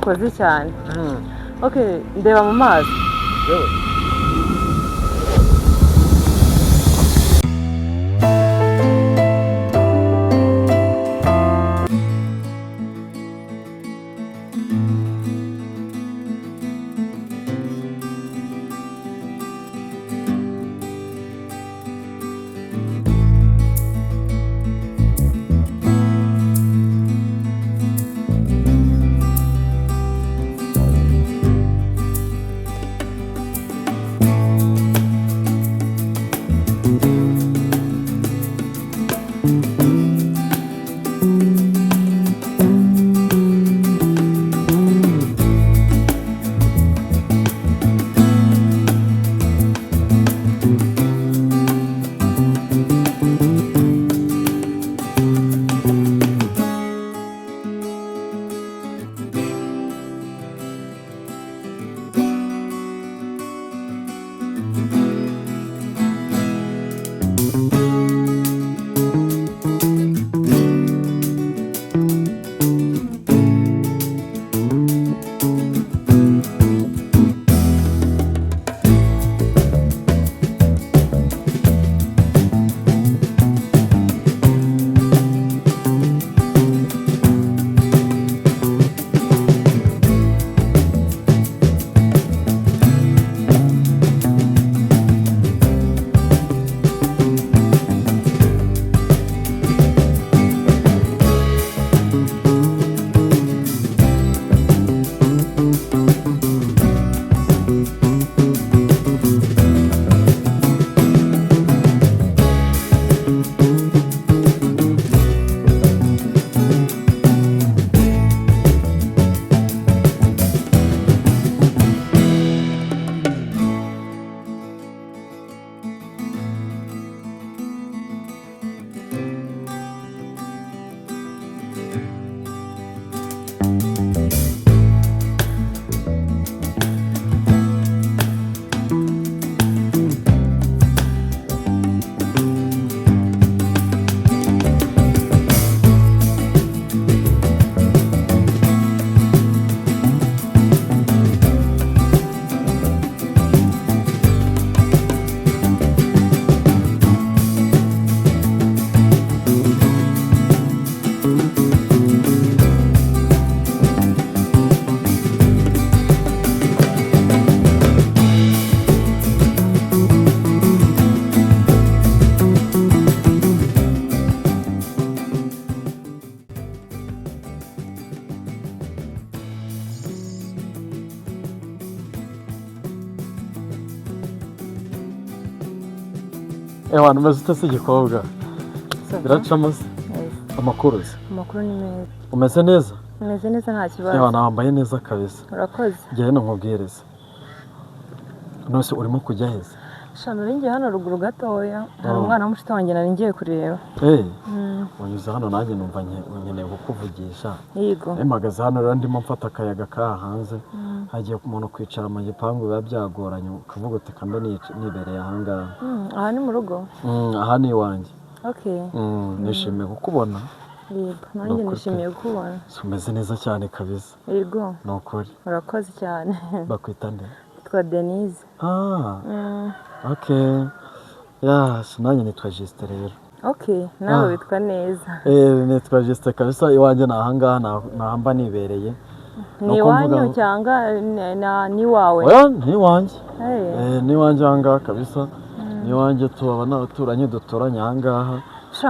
urakoze cyane okay ndeba mu mazi Ewana maze utase igikobwa biracamo amakuru ni meza umeze neza nta kibazo Ewana wambaye neza kabisa urakoze gihe no nkubwireze nose urimo kujya heza shano ringiye hano ruguru gatoya hari umwana w'umushita wanjye nari ngiye kureba wanyuze hano nanjye numva nkeneye kukuvugisha yego magaze hano rero ndimo mfata akayaga ka hanze hagiye umuntu kwicara mu gipangu biba byagoranye ukavuga uti kanda nibereye ahangaha aha ni mu rugo aha ni iwanjye okay nishimiye kukubona yego nanjye nishimiye kukubona umeze neza cyane kabisa yego ni ukuri urakoze cyane bakwita nde twa Denise okay nanjye nitwa Juste rero okay nawe witwa neza nitwa Juste kabisa iwanjye ni ahangaha nahamba nibereye ni wanyu cyangwa ni wawe ni wanjye ni wanjye ahangaha kabisa ni wanjye tubana n'abaturanyi duturanye ahangaha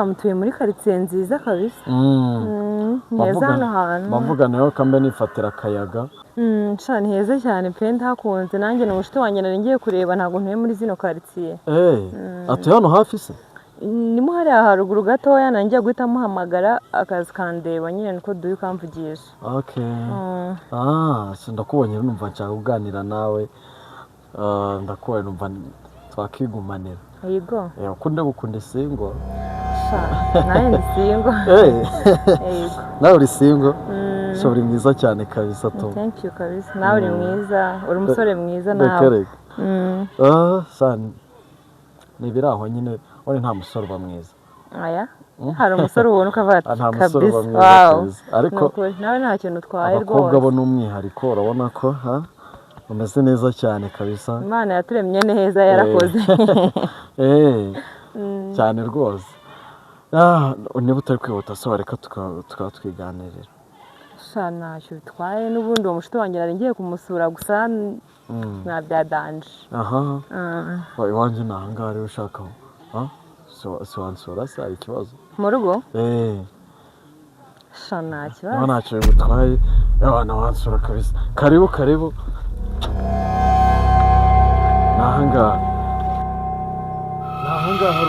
mutuye muri quartier nziza kabisa neza hano hantu bavugana rero kambe nifatira akayaga ni heza cyane pe ndahakunze nanjye n'umushito wanjye nari ngiye kureba ntago ntuye muri zino quartier atuye hano hafi se ndimo hari haruguru gatoya nanjye guhita muhamagara akazi kandeba nyine niko duye ukamvugisha ndakubonye numva nshaka kuganira nawe ndakubonye numva twakigumanira yego ukunde gukunda singo nawe ndi singo nawe uri singo uri mwiza cyane kabisa to thank you kabisa nawe uri mwiza uri umusore mwiza nawe nibiraho nyine wari nta musore uba mwiza hari umusore ubona ukavuga ati nta musore uba mwiza wow kabisa ariko nawe nta kintu utwaye abakobwa rwose bo n'umwihariko urabona ko bameze neza cyane kabisa Imana yaturemye neza yarakoze cyane rwose niba utari kwihuta so reka tukaba twiganirira ntacyo bitwaye n'ubundi uwo mushuti wanjye nari ngiye kumusura gusa mwabyadanje iwanjye ni ahangaha rero ushaka si wansura se hari ikibazo mu rugo nta kibazo ntacyo bigutwaye abana wansura kabisa karibu ni ahangaha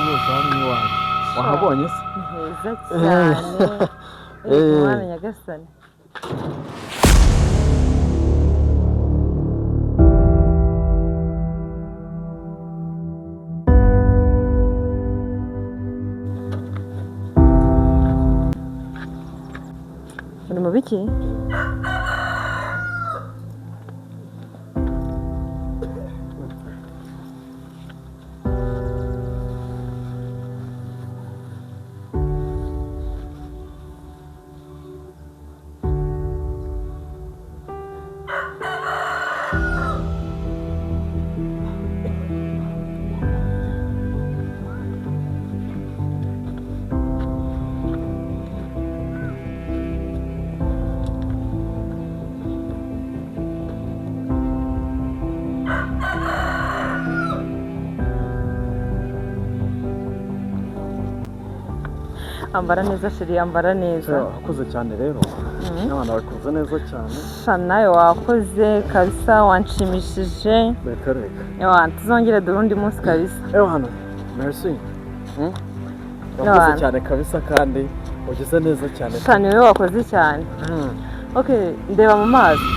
rwose hano iwanjye wahabonye se ni heza cyane umwana nyagasani uri mu biki ambara neza sheri ambara neza wakoze cyane rero n'abana bakoze neza cyane nawe wakoze kabisa wanshimishije reka tuzongere dore undi munsi kabisa hano merci wakoze cyane kabisa kandi ugize neza cyane niwe wakoze cyane ndeba mu mazi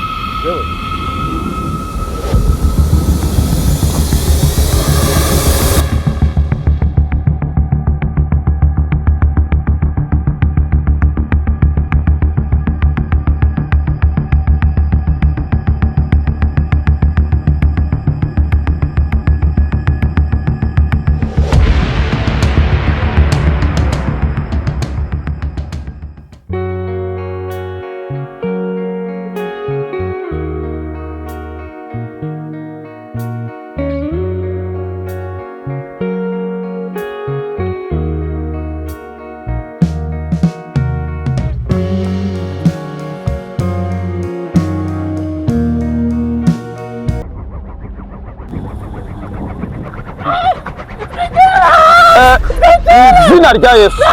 izina rya Yesu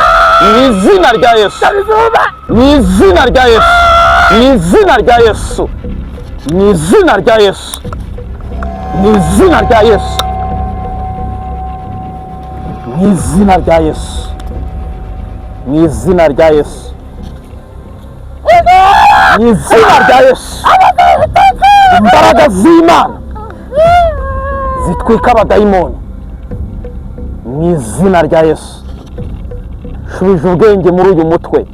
ni izina rya Yesu ni izina rya Yesu ni izina rya Yesu ni izina rya Yesu ni izina rya Yesu ni izina rya Yesu ni izina rya Yesu ni izina rya Yesu imbaraga z'Imana zitwika abadayimoni mu izina rya Yesu shubije ubwenge muri uyu mutwe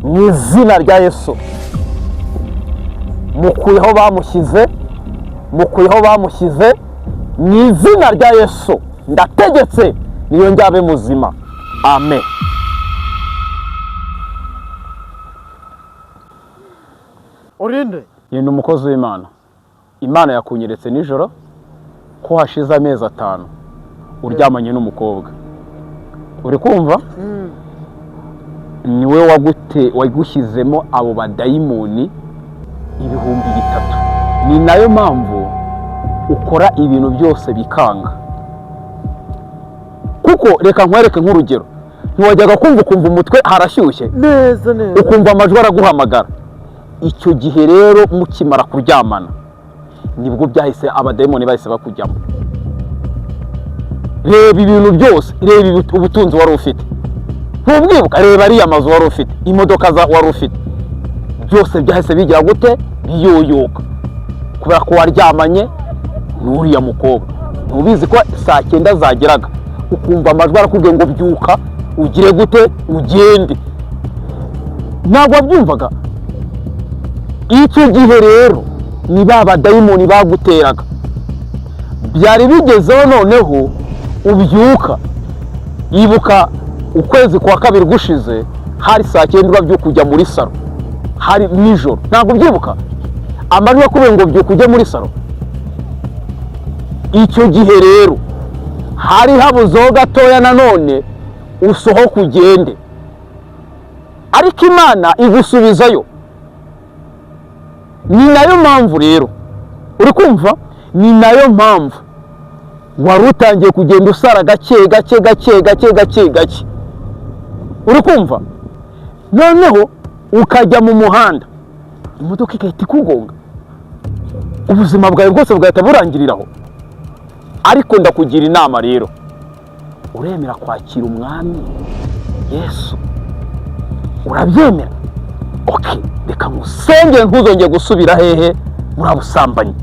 mu izina rya Yesu mukuyeho bamushyize mu izina rya Yesu ndategetse niyo njyabe muzima amen urinde ni umukozi w'Imana Imana yakunyeretse nijoro ko hashize amezi 5 uryamanye n'umukobwa uri kumva niwe wagushyizemo abo badayimoni 3,000 ni nayo mpamvu ukora ibintu byose bikanga kuko reka nkwereke nk'urugero ntiwajyaga ukumva umutwe harashyushye neza ukumva amajwi araguhamagara icyo gihe rero mukimara kuryamana nibwo byahise abadayimoni bahise bakujyamo reba ibintu byose reba ubutunzi wari ufite ntubwibuka reba ariya mazu wari ufite imodoka wari ufite byose byahise bigira gute biyoyoka kubera ko waryamanye n'uriya mukobwa ntubizi ko saa 9 zageraga ukumva amajwi arakubwiye ngo byuka ugire gute ugende ntabwo wabyumvaga icyo gihe rero ni babadayimoni baguteraga byari bigezeho noneho ubyuka yibuka ukwezi kwa kabiri gushize hari saa 9 byo kujya muri salo, hari nijoro, ntabwo byibuka amajwi akubwiye ngo byo kujya muri salo. Icyo gihe rero hari habuzeho gatoya nanone usohoka ugende, ariko Imana igusubizayo. Ni nayo mpamvu rero uri kumva, ni nayo mpamvu wari utangiye kugenda usara gake uri kumva, noneho ukajya mu muhanda imodoka igahita ikugonga, ubuzima bwawe bwose bugahita burangiriraho. Ariko ndakugira inama rero, uremera kwakira umwami Yesu? Urabyemera? Okay, reka musengere ntuzongeye gusubira hehe muri ubusambanyi.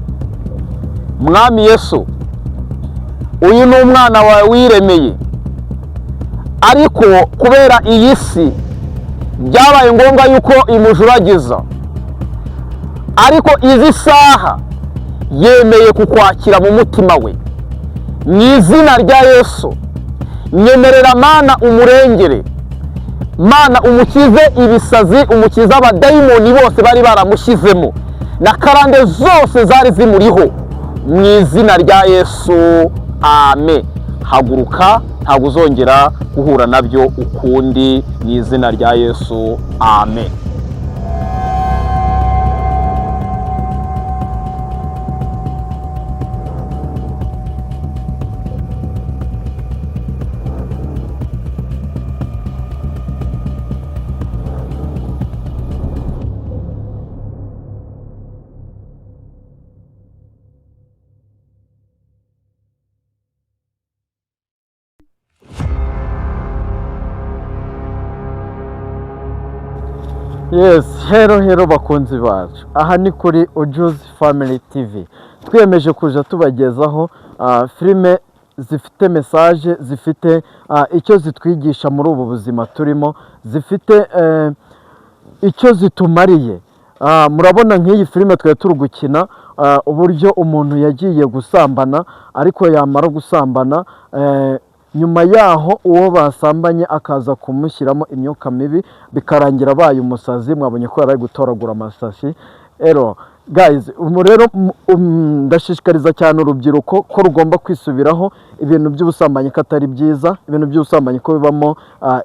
Mwami Yesu, uyu ni umwana wawe wiremeye, ariko kubera iyi si byabaye ngombwa yuko imujuragiza, ariko izi saha yemeye kukwakira mu mutima we. Mu izina rya Yesu nyemerera Mana umurengere, Mana umukize ibisazi, umukize abadayimoni bose bari baramushyizemo na karande zose zari zimuriho, mu izina rya Yesu, amen. Haguruka, ntabwo uzongera guhura nabyo ukundi, mu izina rya Yesu, amen. Yes, hero bakunzi bacu, aha ni kuri Ujuzi Family TV. Twiyemeje kuja tubagezaho filime zifite message, zifite icyo zitwigisha muri ubu buzima turimo, zifite icyo zitumariye. Murabona nk'iyi filime twe turi gukina uburyo umuntu yagiye gusambana, ariko yamara gusambana nyuma yaho uwo basambanye akaza kumushyiramo imyuka mibi, bikarangira abaye umusazi. Mwabonye ko yari gutoragura amasashi. Guys, rero ndashishikariza cyane urubyiruko ko rugomba kwisubiraho ibintu by'ubusambanyi ko atari byiza, ibintu by'ubusambanyi ko bibamo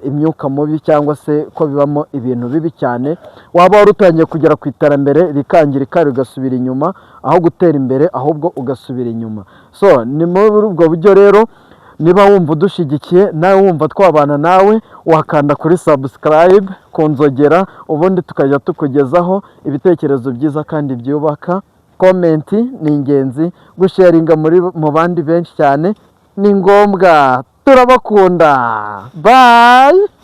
imyuka mubi, cyangwa se ko bibamo ibintu bibi cyane. Waba warutangiye kugera ku iterambere rikangirika rigasubira inyuma, aho gutera imbere ahubwo ugasubira inyuma. So ni muri ubwo buryo rero, niba wumva udushigikiye, nawe wumva twabana nawe, wakanda kuri subscribe, kunzogera, ubundi tukajya tukugezaho ibitekerezo byiza kandi byubaka. Comment ni ingenzi, gusharinga mu bandi benshi cyane ni ngombwa. Turabakunda, bye.